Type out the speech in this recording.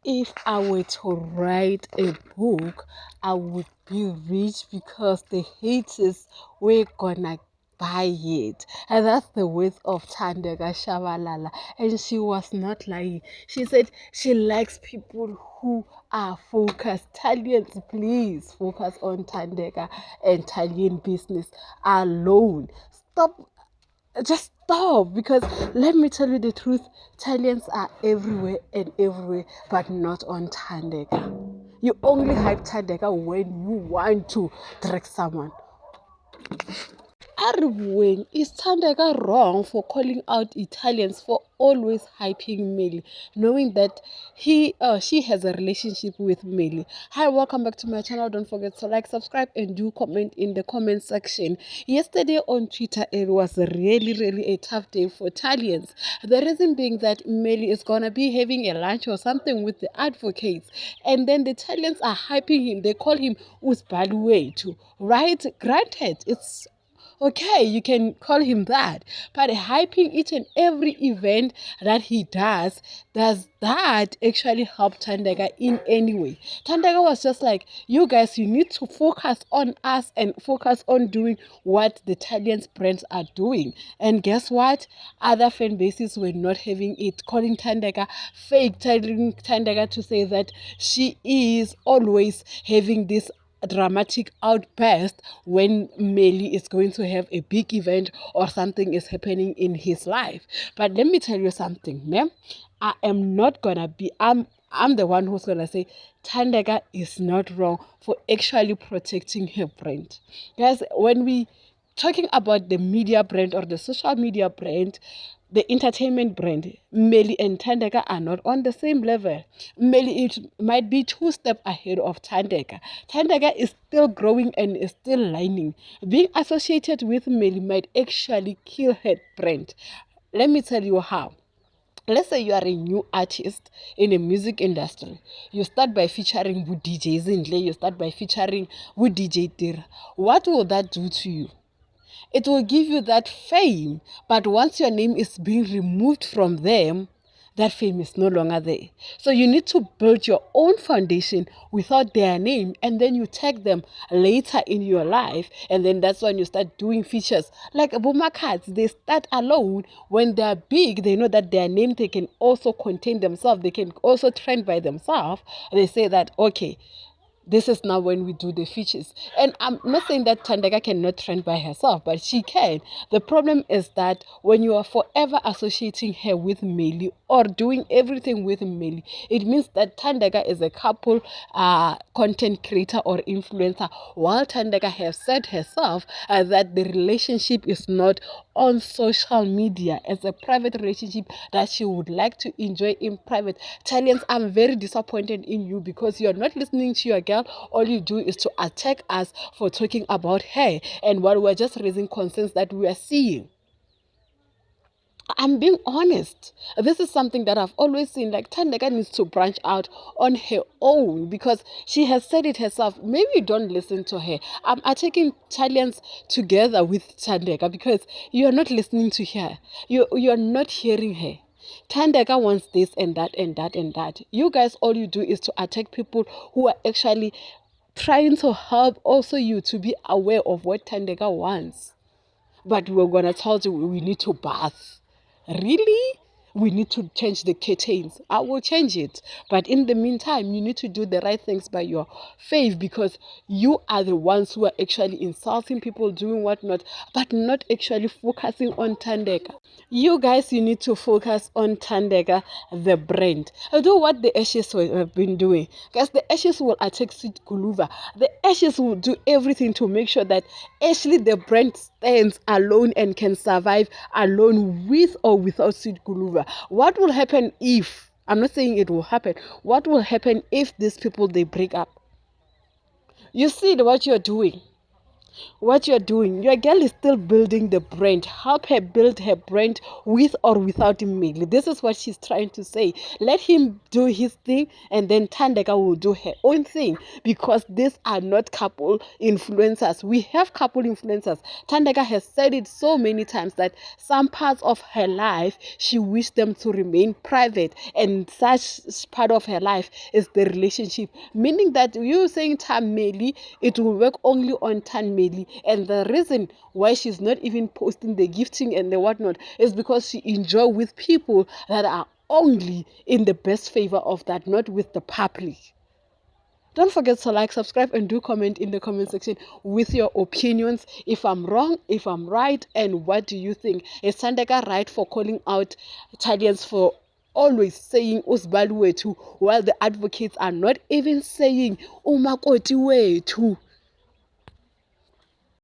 If I were to write a book, I would be rich because the haters were gonna buy it. And that's the words of Thandeka Shabalala. And she was not lying. She said she likes people who are focused. Talians, please focus on Thandeka and Talian business alone. Stop, just stop, because let me tell you the truth, Italians are everywhere and everywhere, but not on Thandeka. You only hype Thandeka when you want to trick someone. Aribweng, is Thandeka wrong for calling out Italians for always hyping Melly, knowing that he or she has a relationship with Melly? Hi, welcome back to my channel. Don't forget to like, subscribe, and do comment in the comment section. Yesterday on Twitter, it was really a tough day for Italians. The reason being that Melly is gonna be having a lunch or something with the advocates, and then the Italians are hyping him. They call him Usbaluetu, right? Granted, it's okay, you can call him that, but hyping each and every event that he does that actually help Thandeka in any way? Thandeka was just like, you guys, you need to focus on us and focus on doing what the Italians brands are doing. And guess what? Other fan bases were not having it, calling Thandeka fake, telling Thandeka to say that she is always having this dramatic outburst when Melly is going to have a big event or something is happening in his life. But let me tell you something, ma'am. I am not gonna be I'm the one who's gonna say Thandeka is not wrong for actually protecting her brand. Guys, when we talking about the media brand or the social media brand, the entertainment brand, Melly and Thandeka are not on the same level. Melly it might be 2 steps ahead of Thandeka. Thandeka is still growing and is still learning. Being associated with Melly might actually kill her brand. Let me tell you how. Let's say you are a new artist in the music industry. You start by featuring with DJ Zindle, you start by featuring with DJ Tira. What will that do to you? It will give you that fame, but once your name is being removed from them, that fame is no longer there. So you need to build your own foundation without their name, and then you tag them later in your life, and then that's when you start doing features. Like Boomer Cats, they start alone. When they're big, they know that their name, they can also contain themselves, they can also trend by themselves. They say that, okay, this is now when we do the features. And I'm not saying that Thandeka cannot trend by herself, but she can. The problem is that when you are forever associating her with Melly or doing everything with Melly, it means that Thandeka is a couple content creator or influencer, while Thandeka has said herself that the relationship is not on social media. It's a private relationship that she would like to enjoy in private. Italians, I'm very disappointed in you because you're not listening to your girl. All you do is to attack us for talking about her, and while we're just raising concerns that we are seeing. I'm being honest. This is something that I've always seen. Like, Thandeka needs to branch out on her own because she has said it herself. Maybe you don't listen to her. I'm attacking Italians together with Thandeka because you're not listening to her. You're not hearing her. Thandeka wants this and that and that and that. You guys, all you do is to attack people who are actually trying to help also you to be aware of what Thandeka wants. But we're gonna tell you we need to bath. Really? We need to change the curtains. I will change it. But in the meantime, you need to do the right things by your faith because you are the ones who are actually insulting people, doing whatnot, but not actually focusing on Thandeka. You guys, you need to focus on Thandeka, the brand. Do what the Ashes have been doing. Guys, the Ashes will attack Sweet Guluva. The Ashes will do everything to make sure that actually the brand stands alone and can survive alone with or without Sweet Guluva. What will happen if, I'm not saying it will happen, what will happen if these people, they break up? You see what you're doing. what you're doing. Your girl is still building the brand. Help her build her brand with or without Meli. This is what she's trying to say. Let him do his thing, and then Thandeka will do her own thing, because these are not couple influencers. We have couple influencers. Thandeka has said it so many times that some parts of her life she wished them to remain private, and such part of her life is the relationship. Meaning that you saying Tan Meli, it will work only on Tan Meli. And the reason why she's not even posting the gifting and the whatnot is because she enjoy with people that are only in the best favor of that, not with the public. Don't forget to like, subscribe, and do comment in the comment section with your opinions. If I'm wrong, if I'm right, and what do you think? Is Thandeka right for calling out Italians for always saying Usbali wethu, while the advocates are not even saying Umakoti wethu?